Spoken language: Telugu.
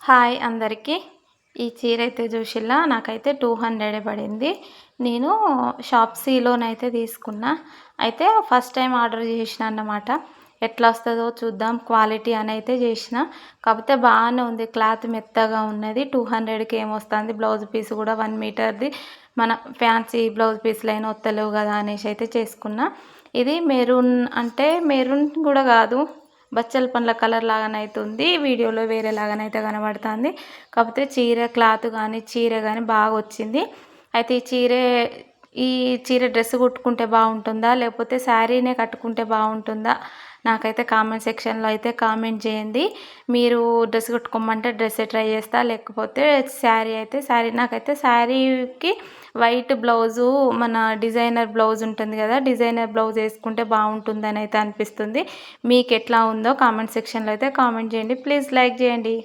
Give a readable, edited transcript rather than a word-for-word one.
హాయ్ అందరికీ. ఈ చీర అయితే చూసిల్లా నాకైతే 200 పడింది. నేను షాప్సీలోనైతే తీసుకున్నా. అయితే ఫస్ట్ టైం ఆర్డర్ చేసిన అన్నమాట. ఎట్లా వస్తుందో చూద్దాం క్వాలిటీ అని అయితే చేసిన. కాకపోతే బాగానే ఉంది, క్లాత్ మెత్తగా ఉన్నది. 200కి ఏమొస్తుంది, బ్లౌజ్ పీస్ కూడా 1 మీటర్ది. మన ఫ్యాన్సీ బ్లౌజ్ పీస్లు అయినా వస్తలేవు కదా అనేసి అయితే చేసుకున్నా. ఇది మెరూన్ అంటే మెరూన్ కూడా కాదు, బచ్చల పండ్ల కలర్ లాగానైతే ఉంది. వీడియోలో వేరే లాగానైతే కనబడుతుంది. కాకపోతే చీర క్లాత్ కానీ చీర కానీ బాగా వచ్చింది. అయితే ఈ చీర డ్రెస్ కుట్టుకుంటే బాగుంటుందా లేకపోతే శారీనే కట్టుకుంటే బాగుంటుందా? నాకైతే కామెంట్ సెక్షన్లో అయితే కామెంట్ చేయండి. మీరు డ్రెస్ కుట్టుకోమంటే డ్రెస్సే ట్రై చేస్తా, లేకపోతే శారీ నాకైతే శారీకి వైట్ బ్లౌజు, మన డిజైనర్ బ్లౌజ్ ఉంటుంది కదా, డిజైనర్ బ్లౌజ్ వేసుకుంటే బాగుంటుందని అయితే అనిపిస్తుంది. మీకు ఎట్లా ఉందో కామెంట్ సెక్షన్లో అయితే కామెంట్ చేయండి. ప్లీజ్ లైక్ చేయండి.